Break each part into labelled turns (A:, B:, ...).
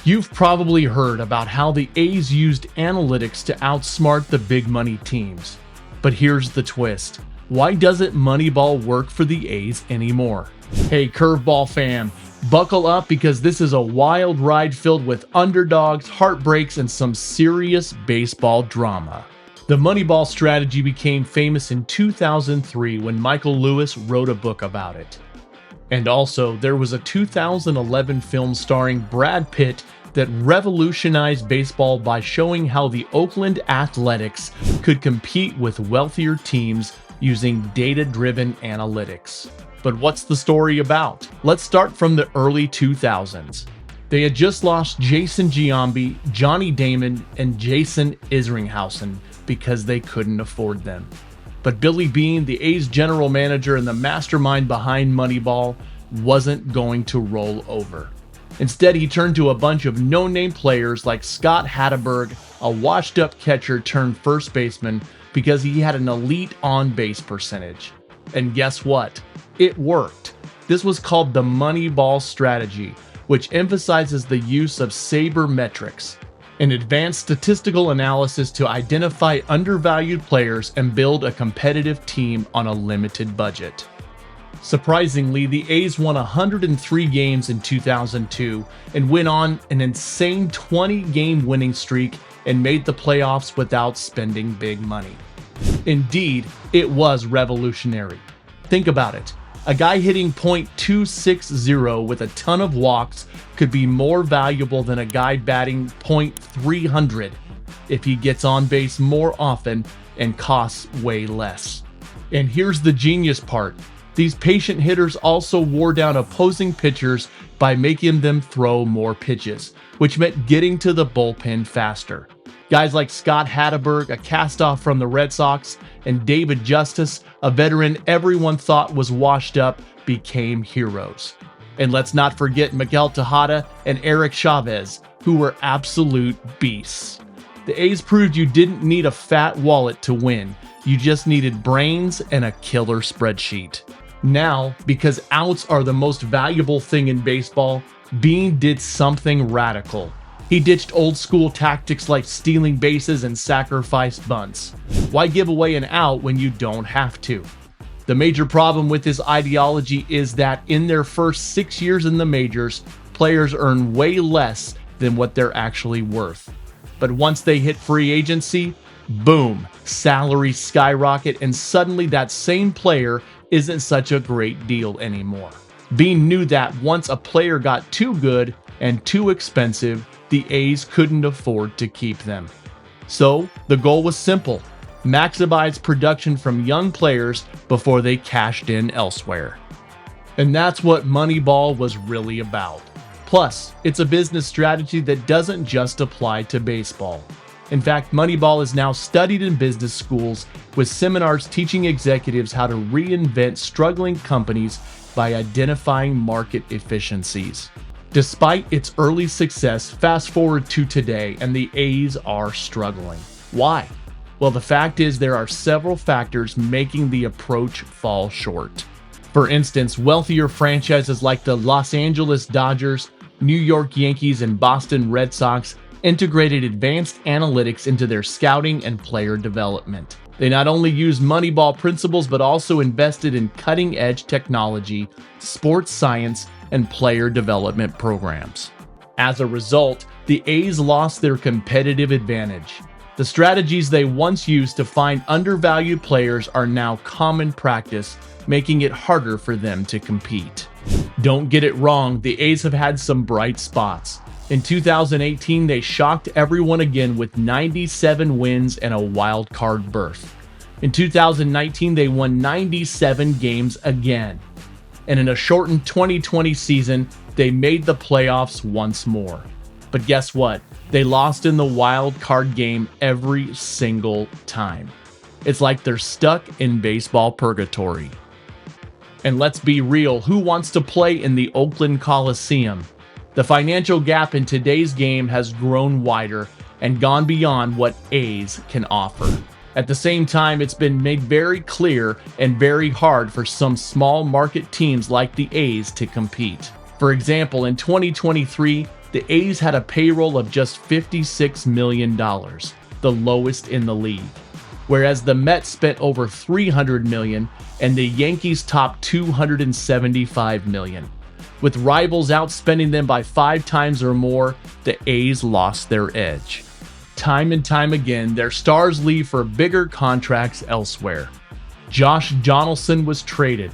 A: You've probably heard about how the A's used analytics to outsmart the big money teams. But here's the twist. Why doesn't Moneyball work for the A's anymore? Hey, CurveBall fam, buckle up because this is a wild ride filled with underdogs, heartbreaks, and some serious baseball drama. The Moneyball strategy became famous in 2003 when Michael Lewis wrote a book about it. And also, there was a 2011 film starring Brad Pitt that revolutionized baseball by showing how the Oakland Athletics could compete with wealthier teams using data-driven analytics. But what's the story about? Let's start from the early 2000s. They had just lost Jason Giambi, Johnny Damon, and Jason Isringhausen because they couldn't afford them. But Billy Beane, the A's general manager and the mastermind behind Moneyball, wasn't going to roll over. Instead, he turned to a bunch of no-name players like Scott Hatteberg, a washed-up catcher turned first baseman, because he had an elite on-base percentage. And guess what? It worked. This was called the Moneyball strategy, which emphasizes the use of sabermetrics, an advanced statistical analysis to identify undervalued players and build a competitive team on a limited budget. Surprisingly, the A's won 103 games in 2002 and went on an insane 20-game winning streak and made the playoffs without spending big money. Indeed, it was revolutionary. Think about it. A guy hitting .260 with a ton of walks could be more valuable than a guy batting .300 if he gets on base more often and costs way less. And here's the genius part. These patient hitters also wore down opposing pitchers by making them throw more pitches, which meant getting to the bullpen faster. Guys like Scott Hatteberg, a cast-off from the Red Sox, and David Justice, a veteran everyone thought was washed up, became heroes. And let's not forget Miguel Tejada and Eric Chavez, who were absolute beasts. The A's proved you didn't need a fat wallet to win. You just needed brains and a killer spreadsheet. Now, because outs are the most valuable thing in baseball, Beane did something radical. He ditched old-school tactics like stealing bases and sacrificed bunts. Why give away an out when you don't have to? The major problem with this ideology is that in their first 6 years in the majors, players earn way less than what they're actually worth. But once they hit free agency, boom, salaries skyrocket, and suddenly that same player isn't such a great deal anymore. Beane knew that once a player got too good and too expensive, the A's couldn't afford to keep them. So the goal was simple: maximize production from young players before they cashed in elsewhere. And that's what Moneyball was really about. Plus, it's a business strategy that doesn't just apply to baseball. In fact, Moneyball is now studied in business schools with seminars teaching executives how to reinvent struggling companies by identifying market efficiencies. Despite its early success, fast forward to today, and the A's are struggling. Why? Well, the fact is there are several factors making the approach fall short. For instance, wealthier franchises like the Los Angeles Dodgers, New York Yankees, and Boston Red Sox integrated advanced analytics into their scouting and player development. They not only used Moneyball principles, but also invested in cutting-edge technology, sports science, and player development programs. As a result, the A's lost their competitive advantage. The strategies they once used to find undervalued players are now common practice, making it harder for them to compete. Don't get it wrong, the A's have had some bright spots. In 2018, they shocked everyone again with 97 wins and a wild card berth. In 2019, they won 97 games again. And in a shortened 2020 season, they made the playoffs once more. But guess what? They lost in the wild card game every single time. It's like they're stuck in baseball purgatory. And let's be real, who wants to play in the Oakland Coliseum? The financial gap in today's game has grown wider and gone beyond what A's can offer. At the same time, it's been made very clear and very hard for some small market teams like the A's to compete. For example, in 2023, the A's had a payroll of just $56 million, the lowest in the league, whereas the Mets spent over $300 million and the Yankees topped $275 million. With rivals outspending them by 5 times or more, the A's lost their edge. Time and time again, their stars leave for bigger contracts elsewhere. Josh Donaldson was traded.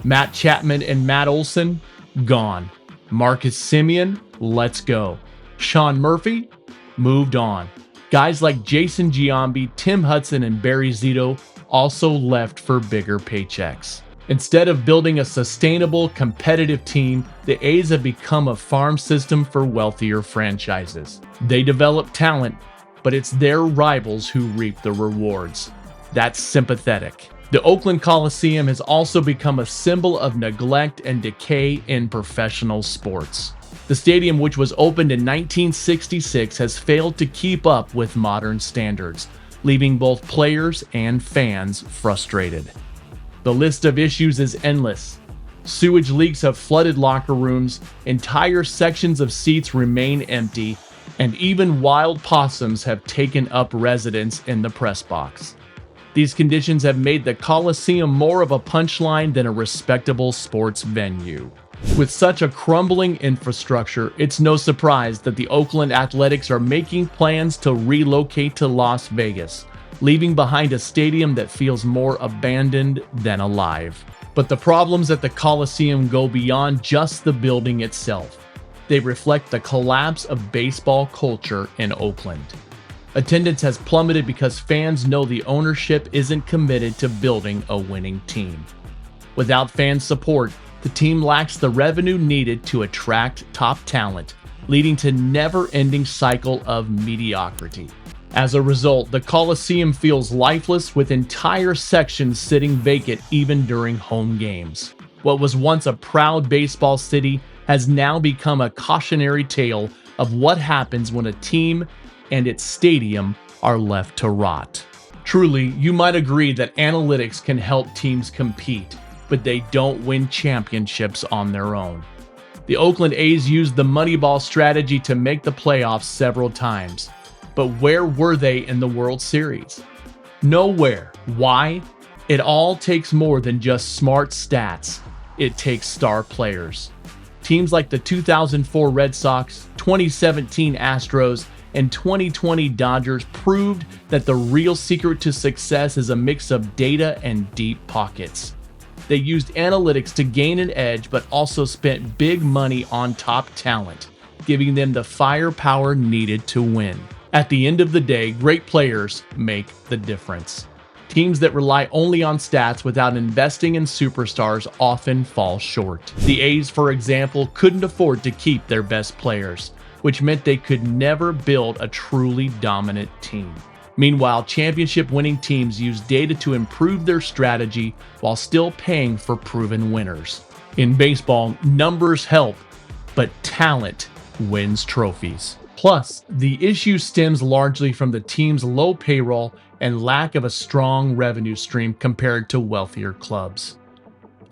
A: Matt Chapman and Matt Olson, gone. Marcus Semien, let's go. Sean Murphy, moved on. Guys like Jason Giambi, Tim Hudson, and Barry Zito also left for bigger paychecks. Instead of building a sustainable, competitive team, the A's have become a farm system for wealthier franchises. They develop talent, but it's their rivals who reap the rewards. That's sympathetic. The Oakland Coliseum has also become a symbol of neglect and decay in professional sports. The stadium, which was opened in 1966, has failed to keep up with modern standards, leaving both players and fans frustrated. The list of issues is endless. Sewage leaks have flooded locker rooms, entire sections of seats remain empty, and even wild possums have taken up residence in the press box. These conditions have made the Coliseum more of a punchline than a respectable sports venue. With such a crumbling infrastructure, it's no surprise that the Oakland Athletics are making plans to relocate to Las Vegas, leaving behind a stadium that feels more abandoned than alive. But the problems at the Coliseum go beyond just the building itself. They reflect the collapse of baseball culture in Oakland. Attendance has plummeted because fans know the ownership isn't committed to building a winning team. Without fan support, the team lacks the revenue needed to attract top talent, leading to a never-ending cycle of mediocrity. As a result, the Coliseum feels lifeless, with entire sections sitting vacant even during home games. What was once a proud baseball city has now become a cautionary tale of what happens when a team and its stadium are left to rot. Truly, you might agree that analytics can help teams compete, but they don't win championships on their own. The Oakland A's used the Moneyball strategy to make the playoffs several times, but where were they in the World Series? Nowhere. Why? It all takes more than just smart stats. It takes star players. Teams like the 2004 Red Sox, 2017 Astros, and 2020 Dodgers proved that the real secret to success is a mix of data and deep pockets. They used analytics to gain an edge, but also spent big money on top talent, giving them the firepower needed to win. At the end of the day, great players make the difference. Teams that rely only on stats without investing in superstars often fall short. The A's, for example, couldn't afford to keep their best players, which meant they could never build a truly dominant team. Meanwhile, championship-winning teams use data to improve their strategy while still paying for proven winners. In baseball, numbers help, but talent wins trophies. Plus, the issue stems largely from the team's low payroll and lack of a strong revenue stream compared to wealthier clubs.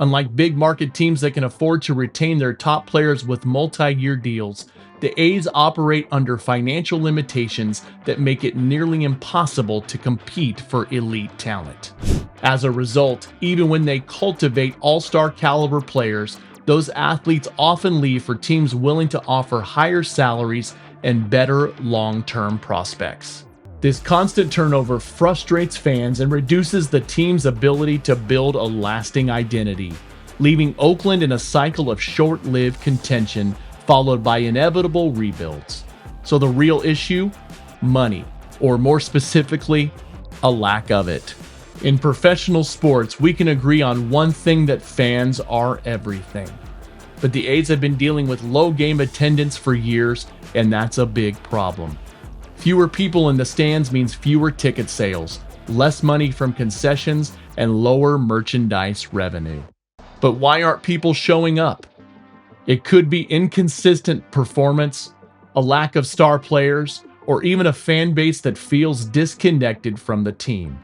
A: Unlike big market teams that can afford to retain their top players with multi-year deals, the A's operate under financial limitations that make it nearly impossible to compete for elite talent. As a result, even when they cultivate all-star caliber players, those athletes often leave for teams willing to offer higher salaries and better long-term prospects. This constant turnover frustrates fans and reduces the team's ability to build a lasting identity, leaving Oakland in a cycle of short-lived contention followed by inevitable rebuilds. So the real issue? Money, or more specifically, a lack of it. In professional sports, we can agree on one thing: that fans are everything. But the A's have been dealing with low game attendance for years, and that's a big problem. Fewer people in the stands means fewer ticket sales, less money from concessions, and lower merchandise revenue. But why aren't people showing up? It could be inconsistent performance, a lack of star players, or even a fan base that feels disconnected from the team.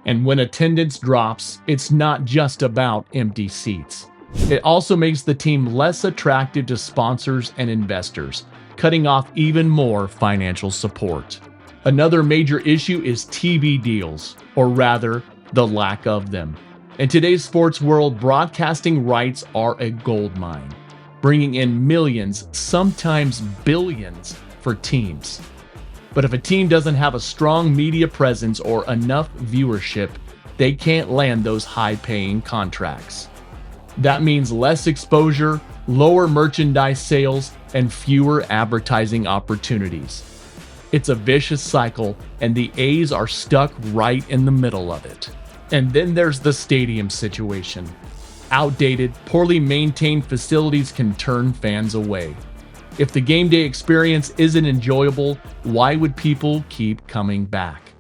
A: And when attendance drops, it's not just about empty seats. It also makes the team less attractive to sponsors and investors, cutting off even more financial support. Another major issue is TV deals, or rather, the lack of them. In today's sports world, broadcasting rights are a goldmine, bringing in millions, sometimes billions, for teams. But if a team doesn't have a strong media presence or enough viewership, they can't land those high-paying contracts. That means less exposure, lower merchandise sales, and fewer advertising opportunities. It's a vicious cycle, and the A's are stuck right in the middle of it. And then there's the stadium situation. Outdated, poorly maintained facilities can turn fans away. If the game day experience isn't enjoyable, why would people keep coming back?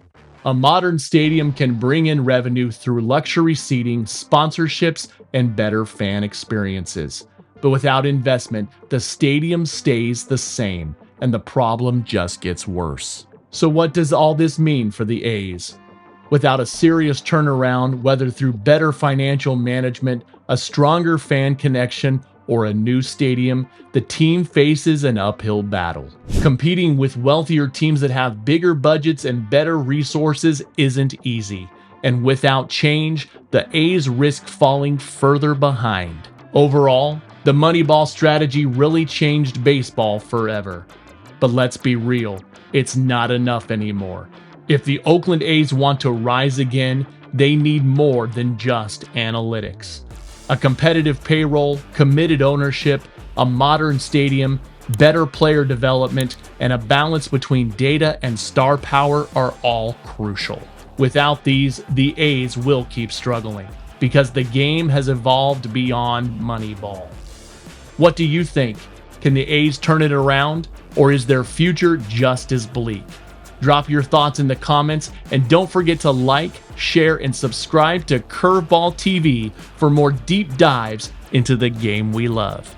A: A modern stadium can bring in revenue through luxury seating, sponsorships, and better fan experiences. But without investment, the stadium stays the same, and the problem just gets worse. So what does all this mean for the A's? Without a serious turnaround, whether through better financial management, a stronger fan connection, or a new stadium, the team faces an uphill battle. Competing with wealthier teams that have bigger budgets and better resources isn't easy, and without change, the A's risk falling further behind. Overall, the Moneyball strategy really changed baseball forever. But let's be real, it's not enough anymore. If the Oakland A's want to rise again, they need more than just analytics. A competitive payroll, committed ownership, a modern stadium, better player development, and a balance between data and star power are all crucial. Without these, the A's will keep struggling, because the game has evolved beyond Moneyball. What do you think? Can the A's turn it around, or is their future just as bleak? Drop your thoughts in the comments, and don't forget to like, share, and subscribe to CurveBall TV for more deep dives into the game we love.